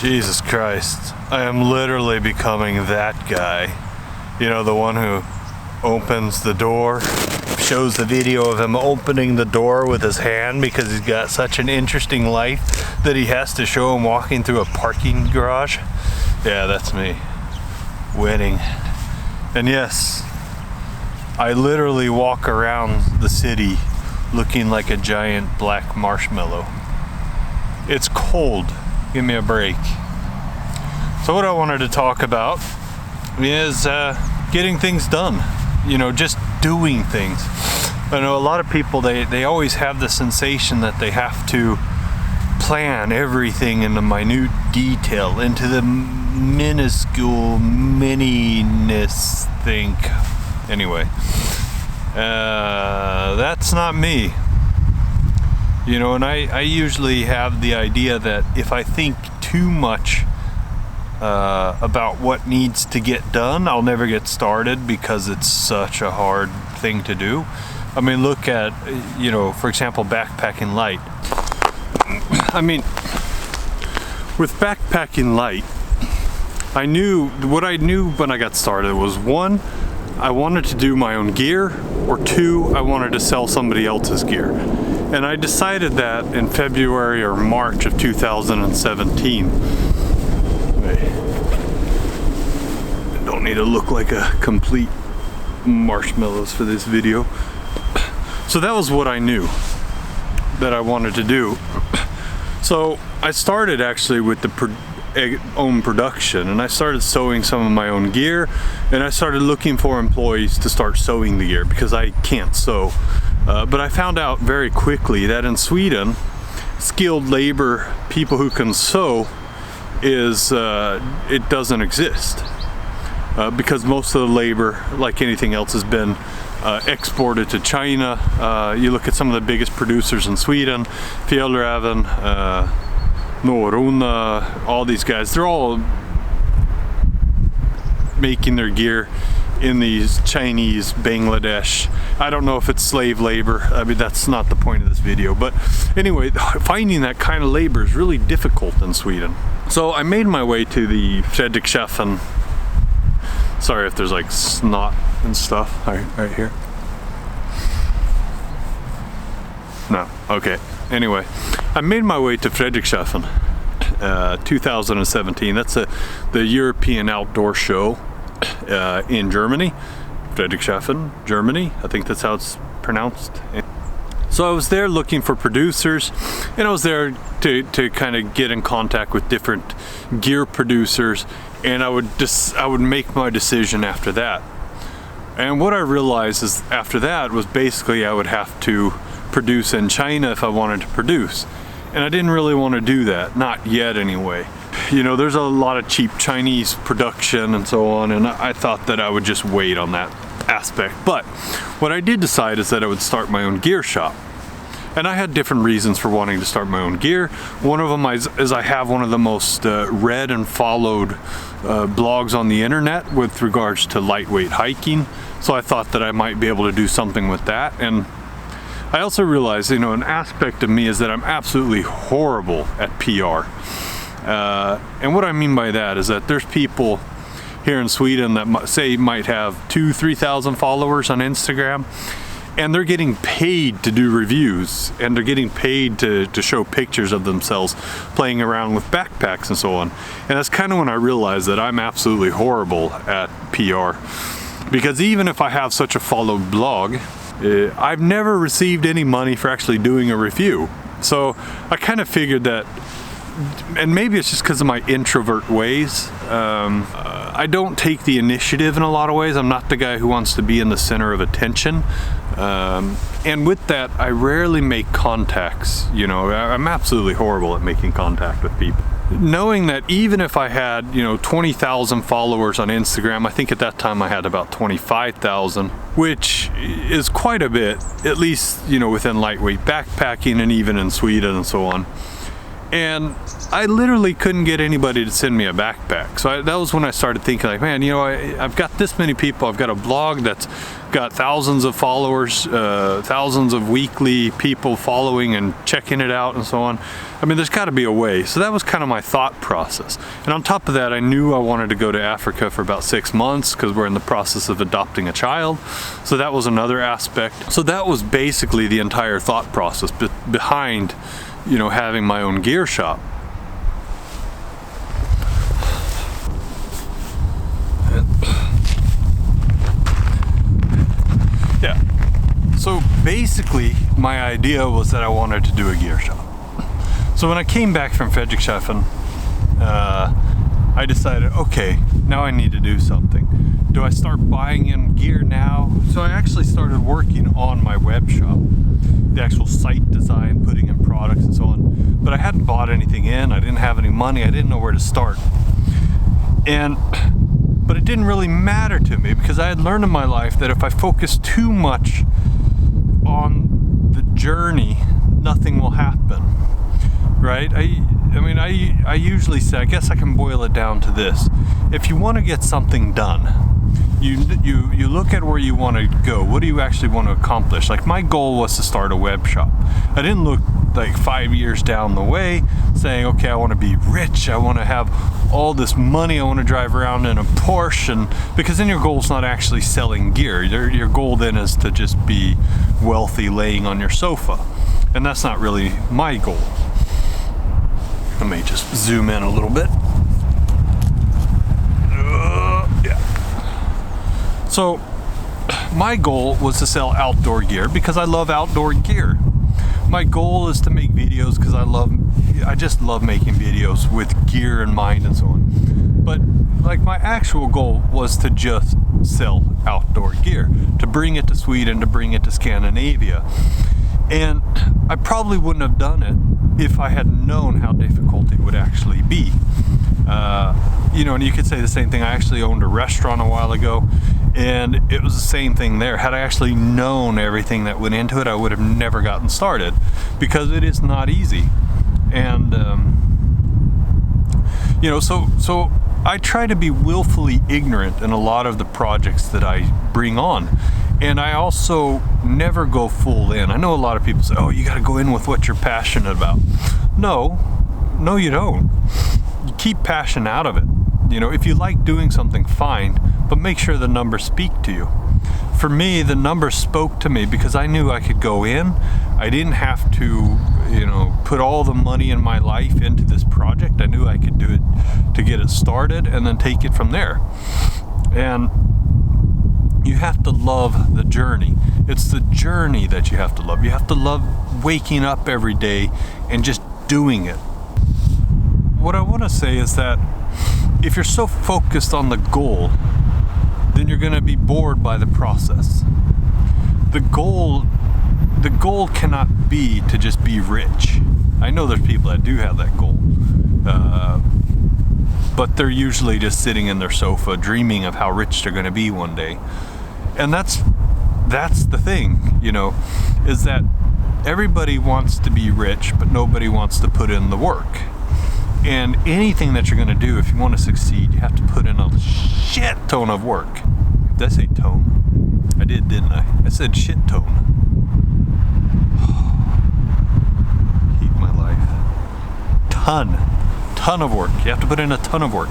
Jesus Christ. I am literally becoming that guy. You know, the one who opens the door, shows the video of him opening the door with his hand because he's got such an interesting life that he has to show him walking through a parking garage. Yeah, that's me. Winning. And yes, I literally walk around the city looking like a giant black marshmallow. It's cold. Give me a break. So what I wanted to talk about is getting things done. You know, just doing things. I know a lot of people, they always have the sensation that they have to plan everything in the minute detail, into the minuscule mininess thing. Anyway, that's not me. You know, and I usually have the idea that if I think too much about what needs to get done, I'll never get started because it's such a hard thing to do. I mean, look at, you know, for example, Backpacking Light. I mean, with Backpacking Light, what I knew when I got started was, one, I wanted to do my own gear, or two, I wanted to sell somebody else's gear. And I decided that in February or March of 2017. I don't need to look like a complete marshmallows for this video. So that was what I knew that I wanted to do. So I started actually with the own production, and I started sewing some of my own gear, and I started looking for employees to start sewing the gear because I can't sew. But I found out very quickly that in Sweden, skilled labor, people who can sew, it doesn't exist. Because most of the labor, like anything else, has been exported to China. You look at some of the biggest producers in Sweden, Fjällräven, Norrona, all these guys, they're all making their gear in these Chinese, Bangladesh. I don't know if it's slave labor. I mean, that's not the point of this video. But anyway, finding that kind of labor is really difficult in Sweden. So I made my way to the Fredrikshafen. Sorry if there's like snot and stuff right here. No, okay. Anyway, I made my way to Fredrikshafen 2017. That's the European outdoor show in Germany. Fredrikshafen, Germany. I think that's how it's pronounced. So I was there looking for producers, and I was there to kind of get in contact with different gear producers, and I would make my decision after that. And what I realized is after that was basically I would have to produce in China if I wanted to produce. And I didn't really want to do that, not yet anyway. You know, there's a lot of cheap Chinese production and so on, and I thought that I would just wait on that aspect. But what I did decide is that I would start my own gear shop. And I had different reasons for wanting to start my own gear. One of them is I have one of the most read and followed blogs on the internet with regards to lightweight hiking. So I thought that I might be able to do something with that. And I also realized, you know, an aspect of me is that I'm absolutely horrible at PR. And what I mean by that is that there's people here in Sweden that might have 2,000-3,000 followers on Instagram, and they're getting paid to do reviews, and they're getting paid to show pictures of themselves playing around with backpacks and so on. And that's kind of when I realized that I'm absolutely horrible at PR. Because even if I have such a followed blog, I've never received any money for actually doing a review. So I kind of figured that, and maybe it's just because of my introvert ways, I don't take the initiative in a lot of ways. I'm not the guy who wants to be in the center of attention. And with that, I rarely make contacts. You know, I'm absolutely horrible at making contact with people. Knowing that even if I had, you know, 20,000 followers on Instagram, I think at that time I had about 25,000, which is quite a bit, at least, you know, within lightweight backpacking and even in Sweden and so on. And I literally couldn't get anybody to send me a backpack. So that was when I started thinking like, man, you know, I've got this many people. I've got a blog that's got thousands of followers, thousands of weekly people following and checking it out and so on. I mean, there's got to be a way. So that was kind of my thought process. And on top of that, I knew I wanted to go to Africa for about 6 months because we're in the process of adopting a child. So that was another aspect. So that was basically the entire thought process behind, you know, having my own gear shop. Yeah. So basically, my idea was that I wanted to do a gear shop. So when I came back from Frederikshavn, I decided, okay, now I need to do something. Do I start buying in gear now? So I actually started working on my web shop, the actual site design, putting in products and so on. But I hadn't bought anything in, I didn't have any money, I didn't know where to start. But it didn't really matter to me because I had learned in my life that if I focus too much on the journey, nothing will happen, right? I usually say, I guess I can boil it down to this. If you want to get something done, you look at where you want to go. What do you actually want to accomplish? Like my goal was to start a web shop. I didn't look like 5 years down the way saying, okay, I want to be rich. I want to have all this money. I want to drive around in a Porsche. Because then your goal is not actually selling gear. Your goal then is to just be wealthy laying on your sofa. And that's not really my goal. Let me just zoom in a little bit. Yeah. So my goal was to sell outdoor gear because I love outdoor gear. My goal is to make videos because I just love making videos with gear in mind and so on. But like my actual goal was to just sell outdoor gear, to bring it to Sweden, to bring it to Scandinavia. And I probably wouldn't have done it if I had known how difficult it would actually be. You know, and you could say the same thing. I actually owned a restaurant a while ago, and it was the same thing there. Had I actually known everything that went into it, I would have never gotten started because it is not easy. And, you know, so I try to be willfully ignorant in a lot of the projects that I bring on. And I also never go full in. I know a lot of people say, oh, you got to go in with what you're passionate about. No, you don't. You keep passion out of it. You know, if you like doing something, fine, but make sure the numbers speak to you. For me, the numbers spoke to me because I knew I could go in. I didn't have to, you know, put all the money in my life into this project. I knew I could do it to get it started and then take it from there. And you have to love the journey. It's the journey that you have to love. You have to love waking up every day and just doing it. What I want to say is that if you're so focused on the goal, then you're going to be bored by the process. The goal cannot be to just be rich. I know there's people that do have that goal, but they're usually just sitting in their sofa dreaming of how rich they're going to be one day. And that's the thing, you know, is that everybody wants to be rich, but nobody wants to put in the work. And anything that you're going to do, if you want to succeed, you have to put in a shit ton of work. Did I say tone? I did, didn't I? I said shit tone. Hate my life. Ton of work. You have to put in a ton of work.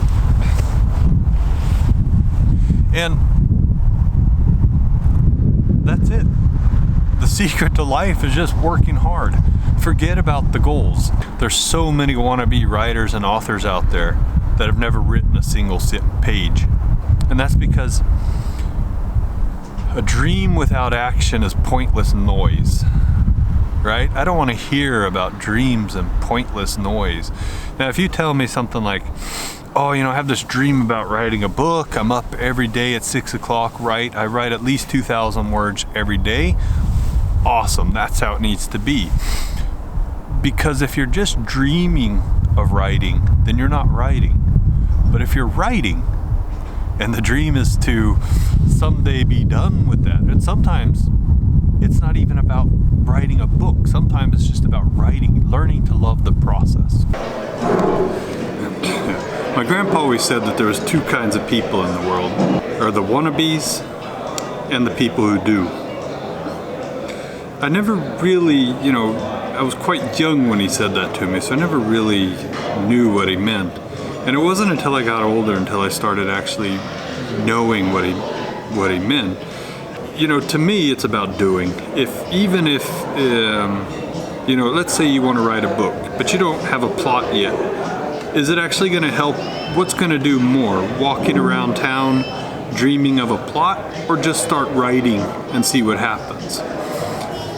And that's it. The secret to life is just working hard. Forget about the goals. There's so many wannabe writers and authors out there that have never written a single page. And that's because a dream without action is pointless noise, right? I don't want to hear about dreams and pointless noise. Now, if you tell me something like, oh, you know, I have this dream about writing a book. I'm up every day at 6 o'clock, I write at least 2,000 words every day. Awesome, that's how it needs to be. Because if you're just dreaming of writing, then you're not writing. But if you're writing, and the dream is to someday be done with that, and sometimes it's not even about writing a book. Sometimes it's just about learning to love the process. My grandpa always said that there was two kinds of people in the world. There are the wannabes and the people who do. I never really, I was quite young when he said that to me, so I never really knew what he meant. And it wasn't until I got older until I started actually knowing what he meant. To me, it's about doing. Even if let's say you want to write a book, but you don't have a plot yet. Is it actually going to help? What's going to do more? Walking around town, dreaming of a plot, or just start writing and see what happens?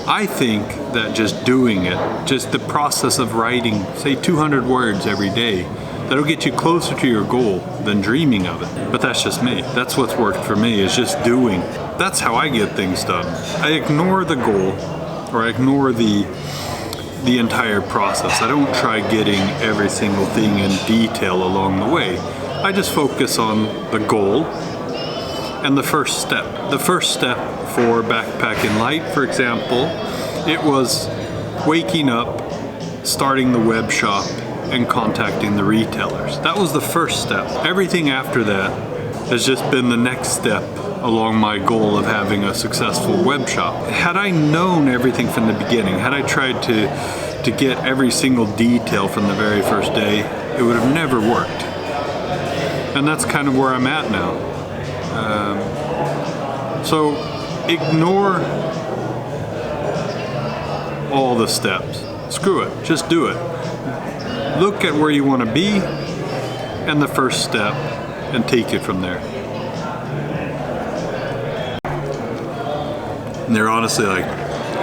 I think that just doing it, just the process of writing, say 200 words every day, that'll get you closer to your goal than dreaming of it. But that's just me. That's what's worked for me, is just doing. That's how I get things done. I ignore the goal, or I ignore the entire process. I don't try getting every single thing in detail along the way. I just focus on the goal and the first step. The first step for Backpacking Light, for example, it was waking up, starting the web shop, and contacting the retailers. That was the first step. Everything after that has just been the next step along my goal of having a successful web shop. Had I known everything from the beginning, had I tried to get every single detail from the very first day, it would have never worked. And that's kind of where I'm at now. So ignore all the steps. Screw it, just do it. Look at where you want to be and the first step and take it from there. And they're honestly like,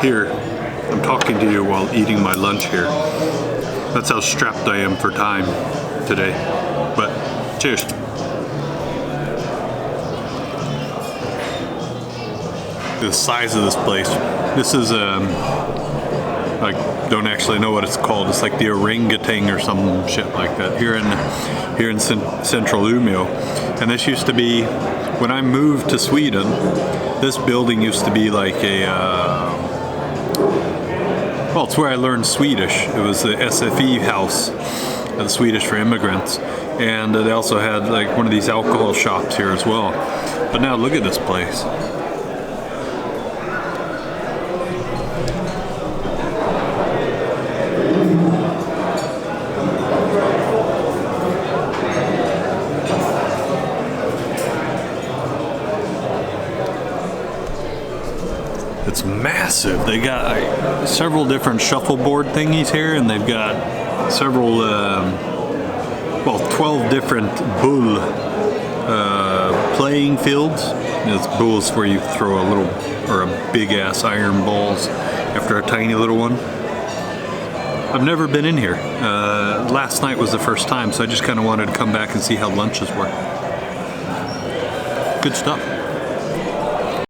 here, I'm talking to you while eating my lunch here. That's how strapped I am for time today. But cheers. The size of this place. This is I don't actually know what it's called. It's like the orangutan or some shit like that here in central Umeå. And this used to be, when I moved to Sweden, this building used to be like well, it's where I learned Swedish. It was the SFI house, the Swedish for immigrants. And they also had like one of these alcohol shops here as well. But now look at this place. It's massive. They got like several different shuffleboard thingies here, and they've got several, 12 different bull playing fields. It's bulls where you throw a little or a big ass iron balls after a tiny little one. I've never been in here. Last night was the first time, so I just kind of wanted to come back and see how lunches were. Good stuff.